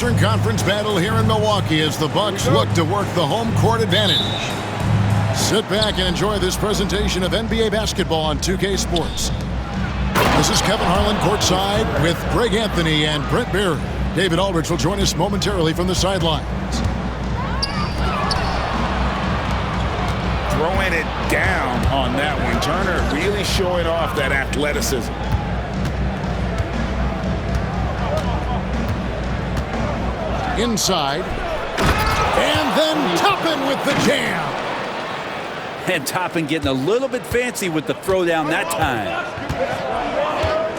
Eastern Conference battle here in Milwaukee as the Bucks look to work the home court advantage. Sit back and enjoy this presentation of NBA basketball on 2K Sports. This is Kevin Harlan courtside with Greg Anthony and Brent Barry. David Aldridge will join us momentarily from the sidelines. Throwing it down on that one. Turner really showing off that athleticism. Inside. And then Toppin with the jam. And Toppin getting a little bit fancy with the throwdown that time.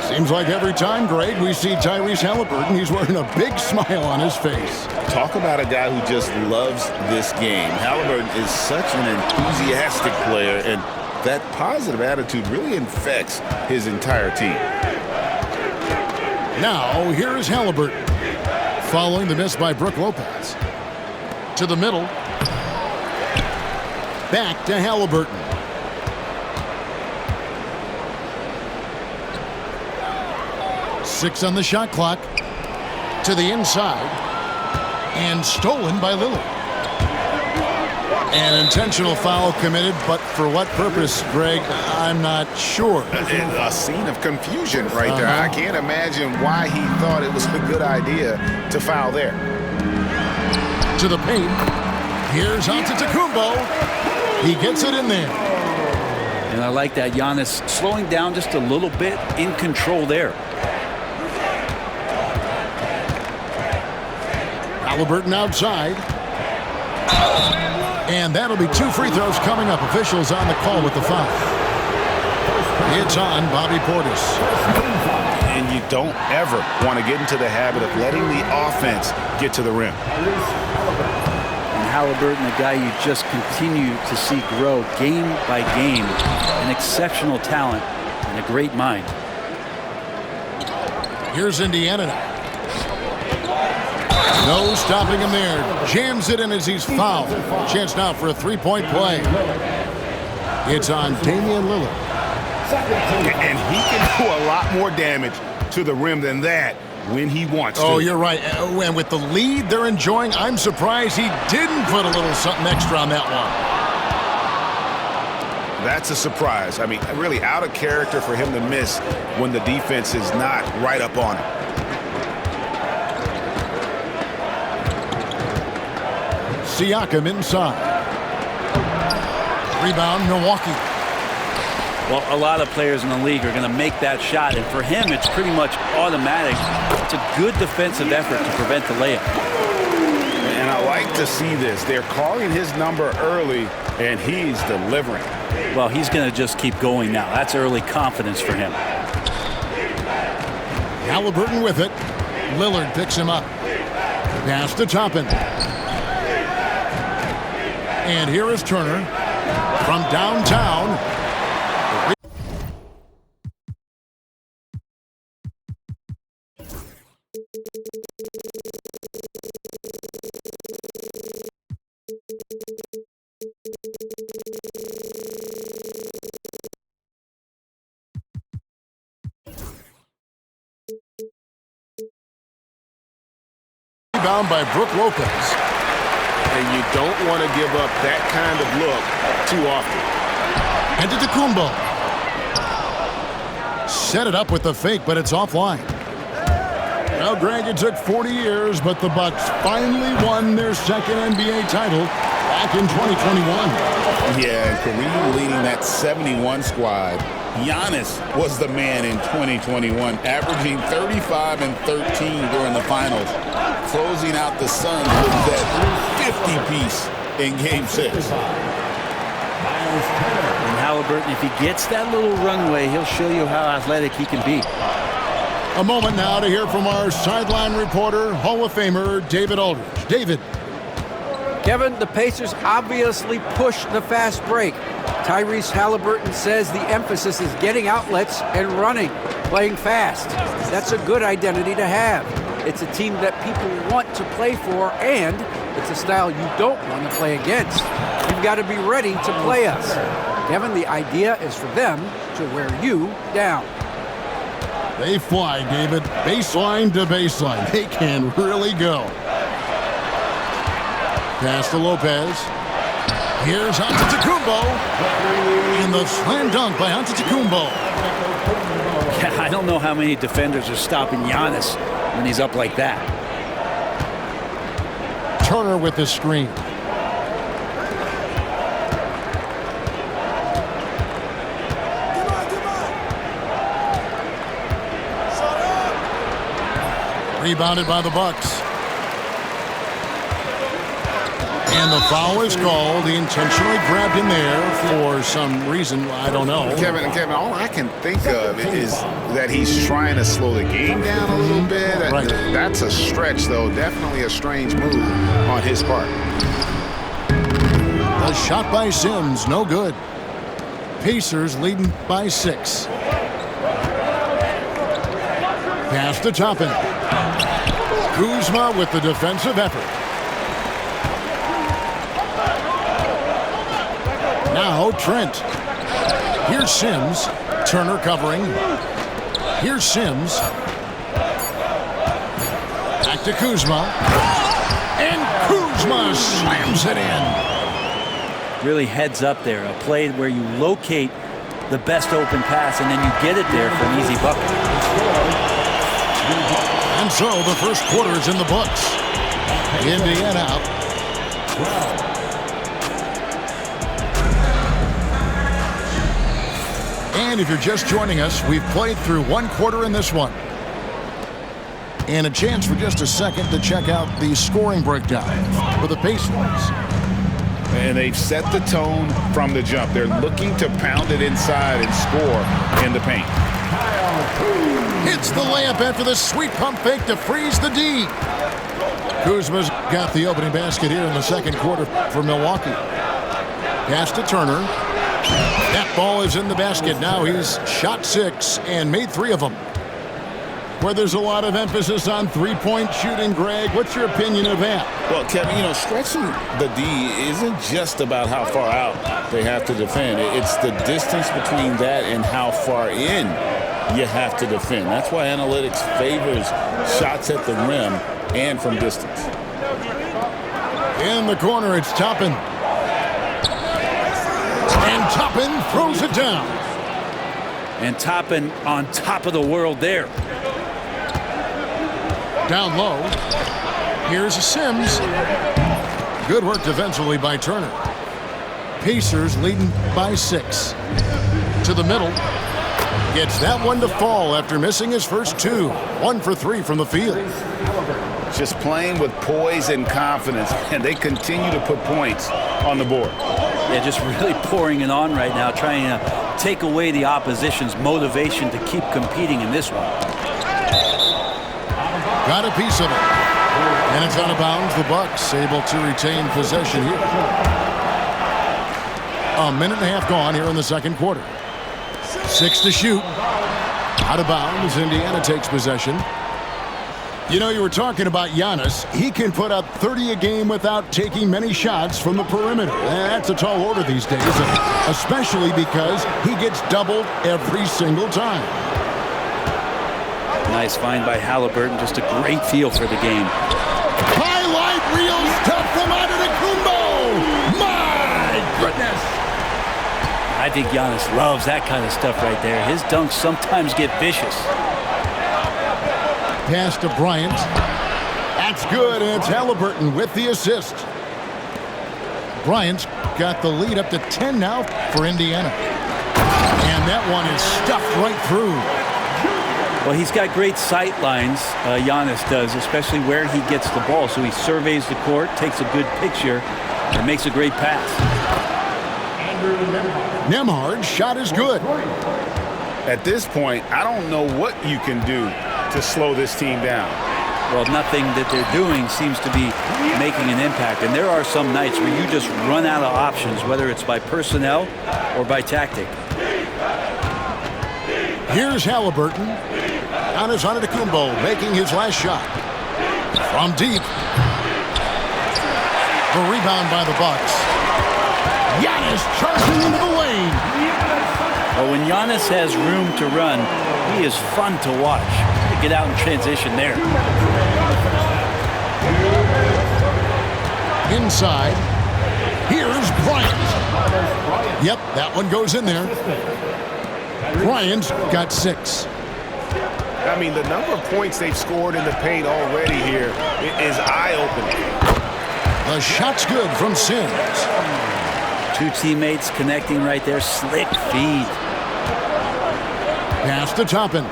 Seems like every time, Greg, we see Tyrese Halliburton, he's wearing a big smile on his face. Talk about a guy who just loves this game. Halliburton is such an enthusiastic player, and that positive attitude really infects his entire team. Now, here is Halliburton. Following the miss by Brook Lopez. To the middle. Back to Halliburton. Six on the shot clock. To the inside. And stolen by Lillard. An intentional foul committed, but for what purpose, Greg, I'm not sure. A scene of confusion right there. I can't imagine why he thought it was a good idea to foul there. To the paint. Here's Antetokounmpo. He gets it in there. And I like that Giannis slowing down just a little bit, in control there. Halliburton outside. And that'll be two free throws coming up. Officials on the call with the foul. It's on Bobby Portis. And you don't ever want to get into the habit of letting the offense get to the rim. And Halliburton, a guy you just continue to see grow game by game. An exceptional talent and a great mind. Here's Indiana now. No stopping him there. Jams it in as he's fouled. Chance now for a three-point play. It's on Damian Lillard. And he can do a lot more damage to the rim than that when he wants to. Oh, you're right. And with the lead they're enjoying, I'm surprised he didn't put a little something extra on that one. That's a surprise. I mean, really out of character for him to miss when the defense is not right up on him. Siakam inside. Rebound, Milwaukee. Well, a lot of players in the league are going to make that shot, and for him, it's pretty much automatic. It's a good defensive effort to prevent the layup. And I like to see this. They're calling his number early, and he's delivering. Well, he's going to just keep going now. That's early confidence for him. Halliburton with it. Lillard picks him up. Pass to Toppin. And here is Turner from downtown. Rebound by Brook Lopez. And you don't want to give up that kind of look too often. Antetokounmpo. Set it up with the fake, but it's offline. Well, Greg, it took 40 years, but the Bucks finally won their second NBA title back in 2021. Yeah, and Kareem leading that 71 squad. Giannis was the man in 2021, averaging 35 and 13 during the finals, closing out the Suns with that 50-piece in Game 6. And Halliburton, if he gets that little runway, he'll show you how athletic he can be. A moment now to hear from our sideline reporter, Hall of Famer David Aldridge. David. Kevin, the Pacers obviously pushed the fast break. Tyrese Halliburton says the emphasis is getting outlets and running, playing fast. That's a good identity to have. It's a team that people want to play for, and it's a style you don't want to play against. You've got to be ready to play us. Kevin, the idea is for them to wear you down. They fly, David. Baseline to baseline. They can really go. Pass to Lopez. Here's Antetokounmpo. And the slam dunk by Antetokounmpo. I don't know how many defenders are stopping Giannis when he's up like that. Turner with the screen. Rebounded by the Bucks. And the foul is called. He intentionally grabbed him there for some reason. I don't know. Kevin, all I can think of is that he's trying to slow the game down a little bit. Right. That's a stretch, though. Definitely a strange move on his part. A shot by Sims, no good. Pacers leading by 6. Pass to Toppin. Kuzma with the defensive effort. Now Trent. Here's Sims. Turner covering. Here's Sims. Back to Kuzma. And Kuzma slams it in. Really heads up there. A play where you locate the best open pass and then you get it there for an easy bucket. And so the first quarter is in the books. Indiana out. And if you're just joining us, we've played through one quarter in this one. And a chance for just a second to check out the scoring breakdown for the Pacers. And they've set the tone from the jump. They're looking to pound it inside and score in the paint. Hits the layup after the sweet pump fake to freeze the D. Kuzma's got the opening basket here in the second quarter for Milwaukee. Pass to Turner. That ball is in the basket. Now he's shot 6 and made 3 of them. Where there's a lot of emphasis on three-point shooting, Greg. What's your opinion of that? Well, Kevin, stretching the D isn't just about how far out they have to defend. It's the distance between that and how far in you have to defend. That's why analytics favors shots at the rim and from distance. In the corner, it's Toppin. And Toppin throws it down. And Toppin on top of the world there. Down low. Here's Sims. Good work defensively by Turner. Pacers leading by 6. To the middle. Gets that one to fall after missing his first 2. 1 for 3 from the field. Just playing with poise and confidence, and they continue to put points on the board. Yeah, just really pouring it on right now, trying to take away the opposition's motivation to keep competing in this one. Got a piece of it. And it's out of bounds. The Bucks able to retain possession here. A minute and a half gone here in the second quarter. 6 to shoot. Out of bounds. Indiana takes possession. You were talking about Giannis. He can put up 30 a game without taking many shots from the perimeter. That's a tall order these days, especially because he gets doubled every single time. Nice find by Halliburton. Just a great feel for the game. Highlight reel stuff from Antetokounmpo. My goodness. I think Giannis loves that kind of stuff right there. His dunks sometimes get vicious. Pass to Bryant. That's good, and it's Halliburton with the assist. Bryant's got the lead up to 10 now for Indiana. And that one is stuffed right through. Well, he's got great sight lines, Giannis does, especially where he gets the ball. So he surveys the court, takes a good picture, and makes a great pass. Nembhard's shot is good. At this point, I don't know what you can do to slow this team down. Well, nothing that they're doing seems to be making an impact. And there are some nights where you just run out of options, whether it's by personnel or by tactic. Here's Halliburton. Giannis Antetokounmpo making his last shot. From deep. The rebound by the Bucks. Giannis charging into the lane. Well, when Giannis has room to run, he is fun to watch. Get out in transition there. Inside. Here's Bryant. Yep, that one goes in there. Bryant's got 6. I mean, the number of points they've scored in the paint already here is eye-opening. The shot's good from Sims. 2 teammates connecting right there. Slick feed. Pass to Toppin.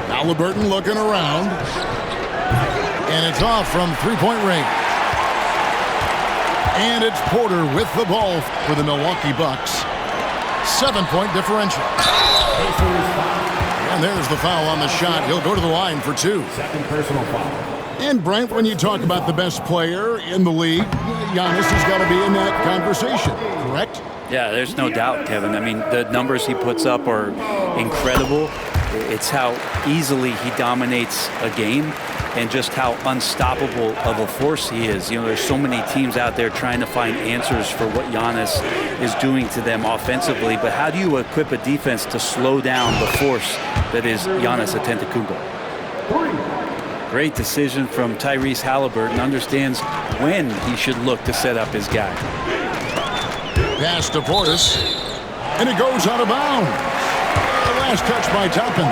Halliburton looking around. And it's off from three-point range. And it's Porter with the ball for the Milwaukee Bucks. 7-point differential. And there's the foul on the shot. He'll go to the line for 2. Second personal foul. And Brent, when you talk about the best player in the league, Giannis has got to be in that conversation, correct? Yeah, there's no doubt, Kevin. I mean, the numbers he puts up are incredible. It's how easily he dominates a game and just how unstoppable of a force he is. You know, there's so many teams out there trying to find answers for what Giannis is doing to them offensively, but how do you equip a defense to slow down the force that is Giannis Antetokounmpo? Great decision from Tyrese Halliburton. Understands when he should look to set up his guy. Pass to Portis, and it goes out of bounds. Last touch by Toppin.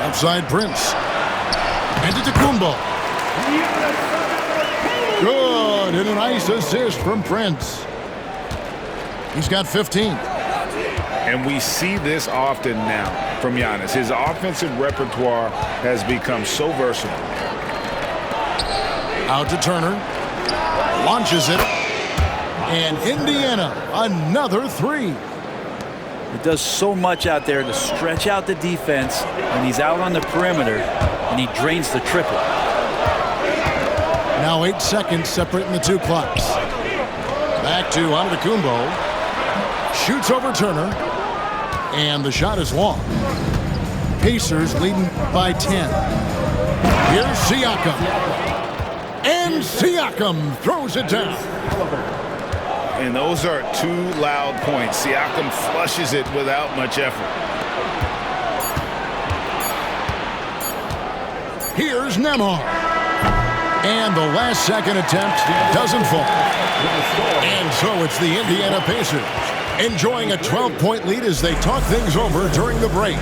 Outside Prince. And to Antetokounmpo. Good, and a nice assist from Prince. He's got 15. And we see this often now from Giannis. His offensive repertoire has become so versatile. Out to Turner. Launches it. And Indiana, another 3. He does so much out there to stretch out the defense when he's out on the perimeter, and he drains the triple. Now 8 seconds separating the 2 clocks. Back to Antetokounmpo. Shoots over Turner. And the shot is long. Pacers leading by 10. Here's Siakam. And Siakam throws it down. And those are 2 loud points. Siakam flushes it without much effort. Here's Nembhard. And the last second attempt doesn't fall. And so it's the Indiana Pacers enjoying a 12-point lead as they talk things over during the break.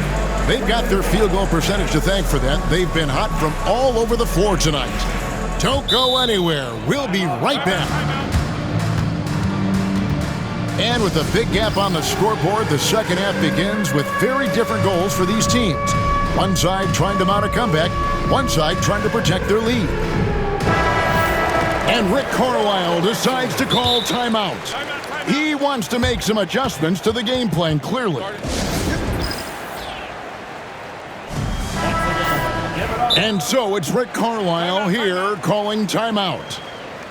They've got their field goal percentage to thank for that. They've been hot from all over the floor tonight. Don't go anywhere. We'll be right back. And with a big gap on the scoreboard, the second half begins with very different goals for these teams. One side trying to mount a comeback, one side trying to protect their lead. And Rick Carlisle decides to call timeout. He wants to make some adjustments to the game plan, clearly. And so it's Rick Carlisle here calling timeout.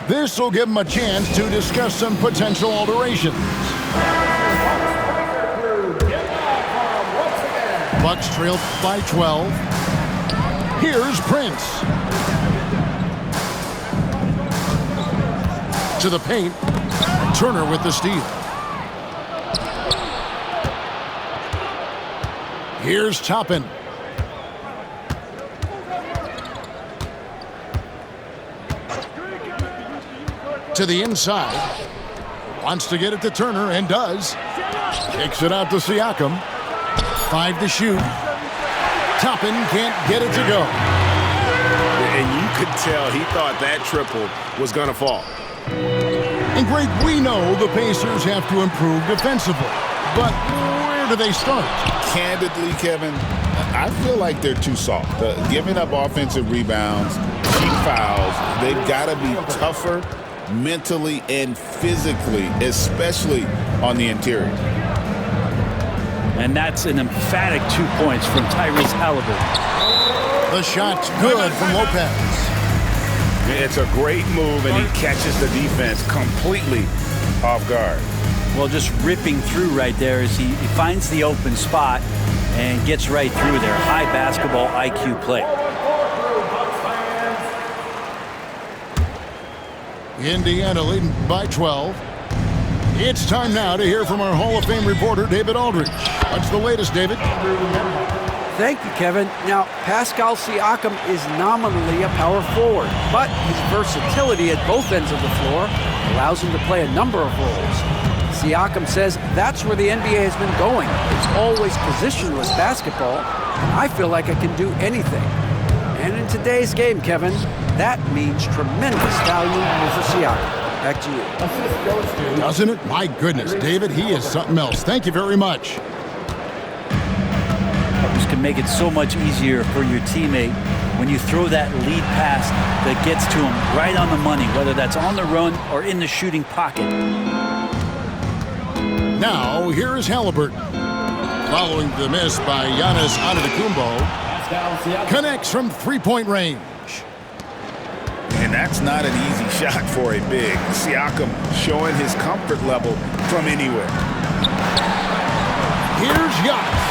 This will give him a chance to discuss some potential alterations. Bucks trail by 12. Here's Prince. To the paint. Turner with the steal. Here's Toppin. To the inside. Wants to get it to Turner and does. Kicks it out to Siakam. 5 to shoot. Toppin can't get it to go. And you could tell he thought that triple was going to fall. And Greg, we know the Pacers have to improve defensively. But where do they start? Candidly, Kevin, I feel like they're too soft. Giving up offensive rebounds, cheap fouls, they've got to be tougher mentally and physically, especially on the interior. And that's an emphatic 2 points from Tyrese Halliburton. The shot's good from Lopez. It's a great move, and he catches the defense completely off guard. Well, just ripping through right there as he finds the open spot and gets right through there. High basketball IQ play. Indiana leading by 12. It's time now to hear from our Hall of Fame reporter, David Aldridge. What's the latest, David? Thank you, Kevin. Now, Pascal Siakam is nominally a power forward, but his versatility at both ends of the floor allows him to play a number of roles. Siakam says that's where the NBA has been going. It's always positionless basketball, and I feel like I can do anything. And in today's game, Kevin, that means tremendous value for Siakam. Back to you. Doesn't it? My goodness, David, he is something else. Thank you very much. This can make it so much easier for your teammate when you throw that lead pass that gets to him right on the money, whether that's on the run or in the shooting pocket. Now, here is Halliburton. Following the miss by Giannis Antetokounmpo, connects from three-point range. And that's not an easy shot for a big. Siakam showing his comfort level from anywhere. Here's Giannis.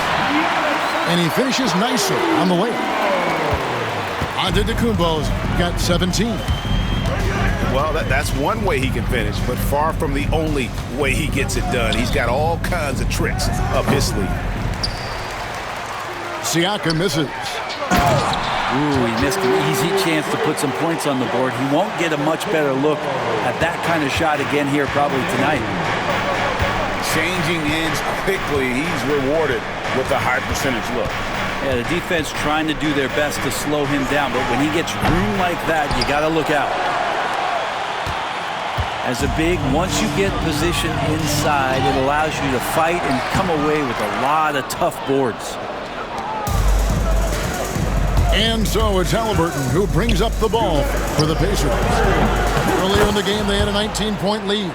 And he finishes nicely on the way. Antetokounmpo's got 17. Well, that's one way he can finish, but far from the only way he gets it done. He's got all kinds of tricks up his sleeve. Siakam misses. Ooh, he missed an easy chance to put some points on the board. He won't get a much better look at that kind of shot again here probably tonight. Changing ends quickly. He's rewarded with a high percentage look. Yeah, the defense trying to do their best to slow him down, but when he gets room like that, you got to look out. As a big, once you get position inside, it allows you to fight and come away with a lot of tough boards. And so it's Halliburton who brings up the ball for the Pacers. Earlier in the game, they had a 19-point lead.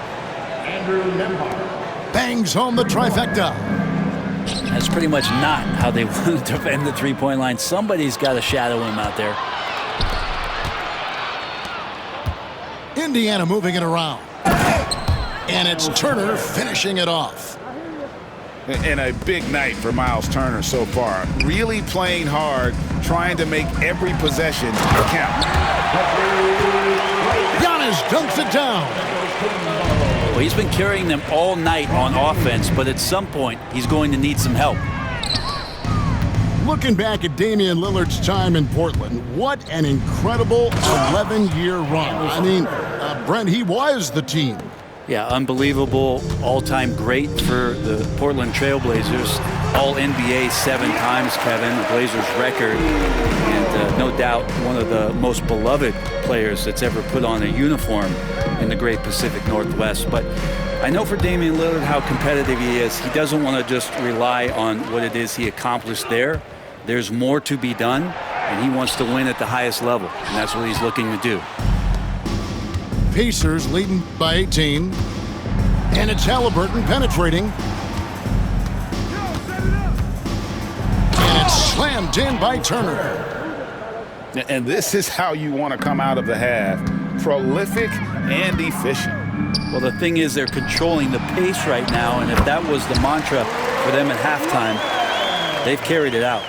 Bangs home the trifecta. That's pretty much not how they want to defend the three-point line. Somebody's got to shadow him out there. Indiana moving it around. And it's Turner finishing it off. And a big night for Miles Turner so far. Really playing hard, trying to make every possession count. Giannis dunks it down. Well, he's been carrying them all night on offense, but at some point, he's going to need some help. Looking back at Damian Lillard's time in Portland, what an incredible 11-year run. I mean, Brent, he was the team. Yeah, unbelievable all-time great for the Portland Trailblazers. All-NBA 7 times, Kevin, the Blazers record. And no doubt one of the most beloved players that's ever put on a uniform in the great Pacific Northwest. But I know for Damian Lillard how competitive he is. He doesn't want to just rely on what it is he accomplished there. There's more to be done, and he wants to win at the highest level, and that's what he's looking to do. Pacers leading by 18. And it's Halliburton penetrating. And it's slammed in by Turner. And this is how you want to come out of the half. Prolific and efficient. Well, the thing is they're controlling the pace right now, and if that was the mantra for them at halftime, they've carried it out.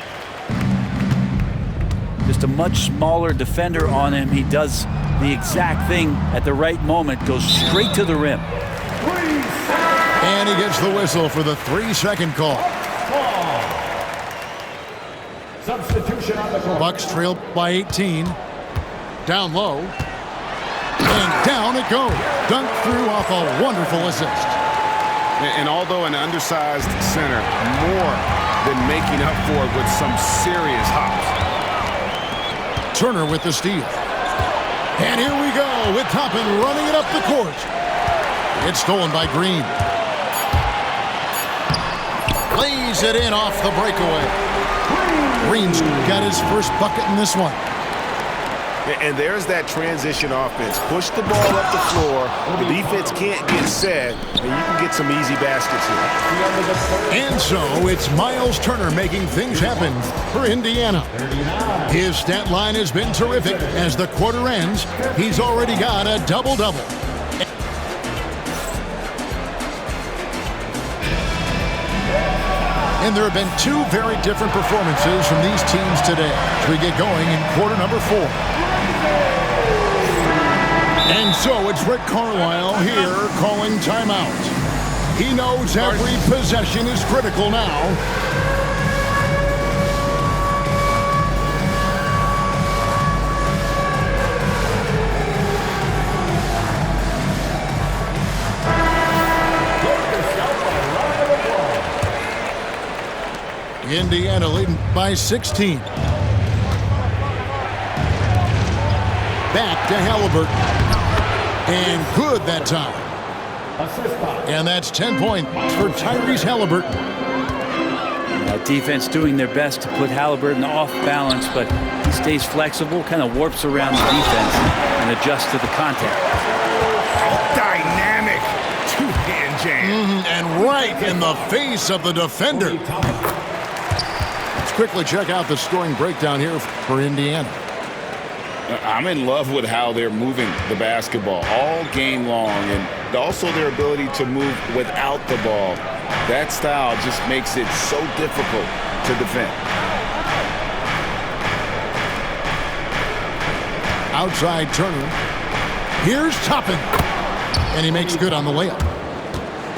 Just a much smaller defender on him. He does the exact thing at the right moment, goes straight to the rim. And he gets the whistle for the 3-second call. Substitution on the court. Bucks trail by 18. Down low. And down it goes. Dunked through off a wonderful assist. And although an undersized center, more than making up for it with some serious hops. Turner with the steal. And here we go with Toppin running it up the court. It's stolen by Green. Lays it in off the breakaway. Green's got his first bucket in this one. And there's that transition offense. Push the ball up the floor. The defense can't get set, and you can get some easy baskets here. And so it's Miles Turner making things happen for Indiana. His stat line has been terrific. As the quarter ends, he's already got a double-double. And there have been two very different performances from these teams today as we get going in quarter number 4. And so it's Rick Carlisle here calling timeout. He knows every possession is critical now. Indiana leading by 16. Back to Halliburton. And good that time. And that's 10 points for Tyrese Halliburton. Defense doing their best to put Halliburton off balance, but he stays flexible, kind of warps around the defense and adjusts to the contact. Dynamic two-hand jam. And right in the face of the defender. Let's quickly check out the scoring breakdown here for Indiana. I'm in love with how they're moving the basketball all game long, and also their ability to move without the ball. That style just makes it so difficult to defend. Outside Turner. Here's Toppin. And he makes good on the layup.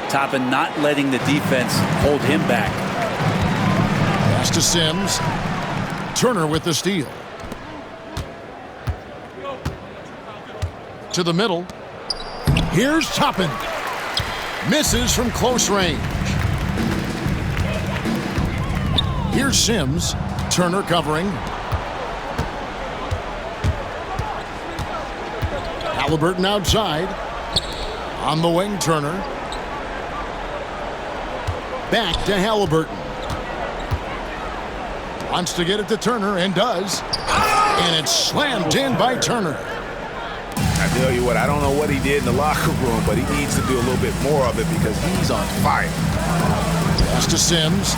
Toppin not letting the defense hold him back. Pass to Sims. Turner with the steal. To the middle. Here's Toppin. Misses from close range. Here's Sims. Turner covering. Halliburton outside. On the wing, Turner. Back to Halliburton. Wants to get it to Turner and does. And it's slammed in by Turner. I tell you what, I don't know what he did in the locker room, but he needs to do a little bit more of it because he's on fire. Pass to Sims.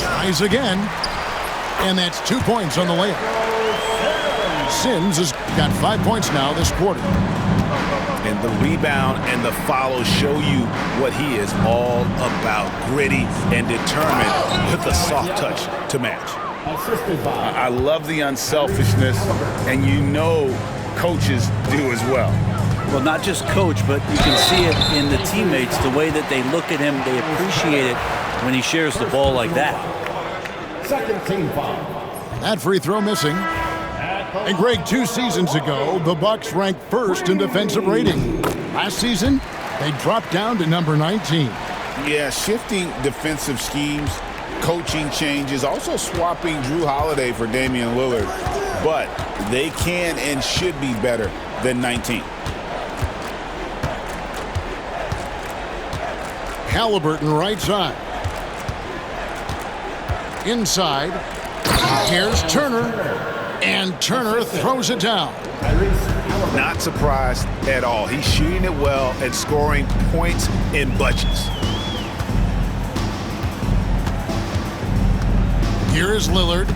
Tries again. And that's 2 points on the layup. Sims has got 5 points now this quarter. And the rebound and the follow show you what he is all about. Gritty and determined with a soft touch to match. I love the unselfishness, and you know coaches do as well. Well, not just coach, but you can see it in the teammates, the way that they look at him. They appreciate it when he shares the ball like that. Second team foul. That free throw missing. And Greg, 2 seasons ago, the Bucks ranked first in defensive rating. Last season, they dropped down to number 19. Yeah, shifting defensive schemes, coaching changes, also swapping Drew Holiday for Damian Lillard. But they can and should be better than 19. Halliburton right side. Inside. Here's Turner. And Turner throws it down. Not surprised at all. He's shooting it well and scoring points in bunches. Here is Lillard.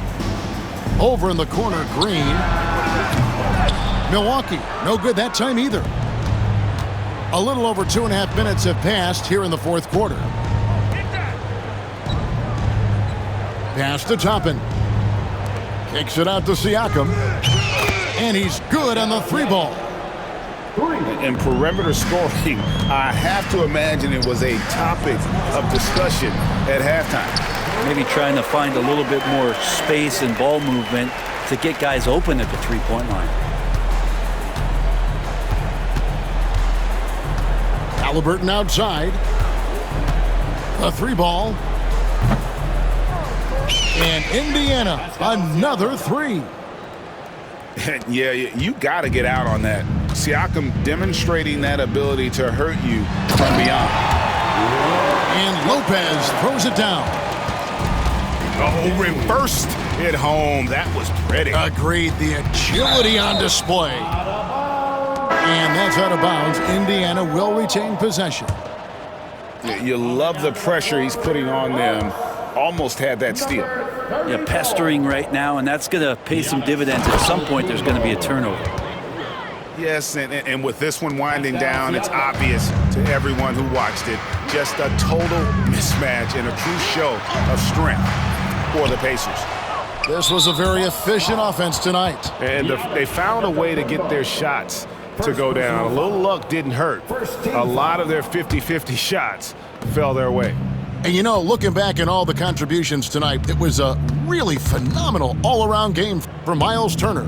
Over in the corner, Green. Milwaukee, no good that time either. A little over 2.5 minutes have passed here in the fourth quarter. Pass to Toppin. Kicks it out to Siakam. And he's good on the 3-ball. And perimeter scoring, I have to imagine it was a topic of discussion at halftime. Maybe trying to find a little bit more space and ball movement to get guys open at the three-point line. Halliburton outside. A 3-ball. And Indiana, another 3. Yeah, you got to get out on that. Siakam demonstrating that ability to hurt you from beyond. And Lopez throws it down. Oh, reversed Hit home. That was pretty. Agreed. The agility on display. And that's out of bounds. Indiana will retain possession. You love the pressure he's putting on them. Almost had that steal. Yeah, pestering right now, and that's going to pay some dividends. At some point, there's going to be a turnover. Yes, and with this one winding down, it's obvious to everyone who watched it. Just a total mismatch and a true show of strength for the Pacers. This was a very efficient offense tonight. And they found a way to get their shots to go down. A little luck didn't hurt. A lot of their 50-50 shots fell their way. And you know, looking back at all the contributions tonight, it was a really phenomenal all-around game for Miles Turner.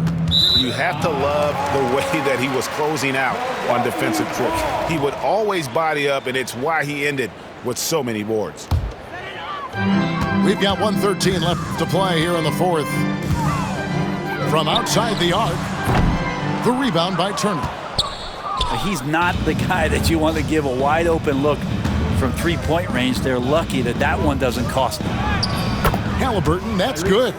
You have to love the way that he was closing out on defensive trips. He would always body up, and it's why he ended with so many boards. We've got 1:13 left to play here in the fourth. From outside the arc, the rebound by Turner. He's not the guy that you want to give a wide open look from three-point range. They're lucky that that one doesn't cost them. Halliburton, that's good.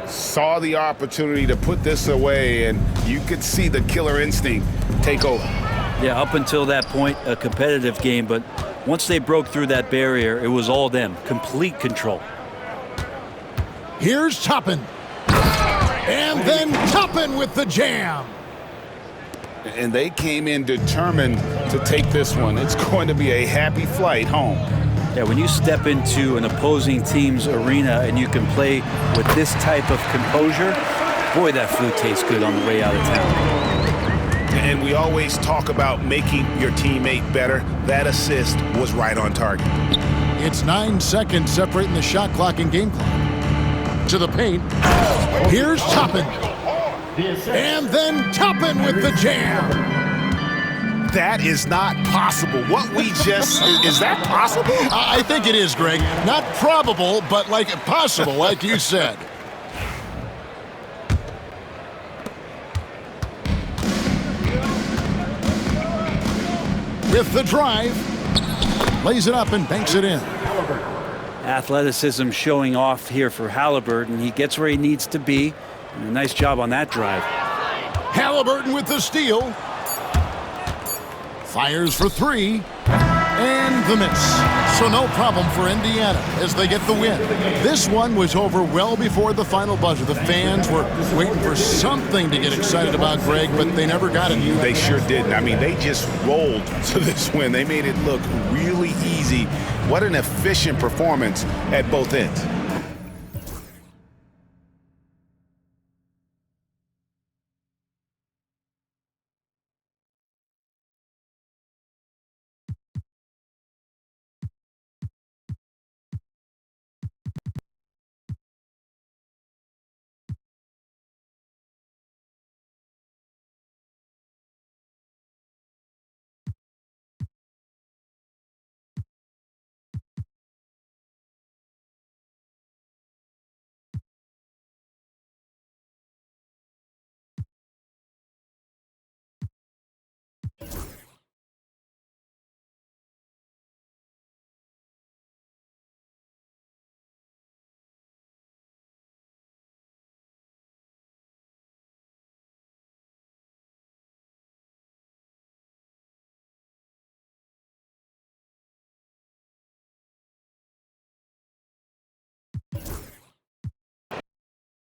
Saw the opportunity to put this away, and you could see the killer instinct take over. Yeah, up until that point, a competitive game, but once they broke through that barrier, it was all them. Complete control. Here's Toppin. And then Toppin with the jam. And they came in determined to take this one. It's going to be a happy flight home. Yeah, when you step into an opposing team's arena and you can play with this type of composure, boy, that food tastes good on the way out of town. And we always talk about making your teammate better. That assist was right on target. It's 9 seconds separating the shot clock and game clock. To the paint. Here's Toppin. And then Toppin with the jam. That is not possible. What we just, is that possible? I think it is, Greg. Not probable, but like possible, like you said. With the drive, lays it up and banks it in. Athleticism showing off here for Halliburton. He gets where he needs to be. And a nice job on that drive. Halliburton with the steal. Fires for three. And the miss. So no problem for Indiana as they get the win. This one was over well before the final buzzer. The fans were waiting for something to get excited about, Greg, but they never got it. They sure didn't. I mean, they just rolled to this win. They made it look really easy. What an efficient performance at both ends.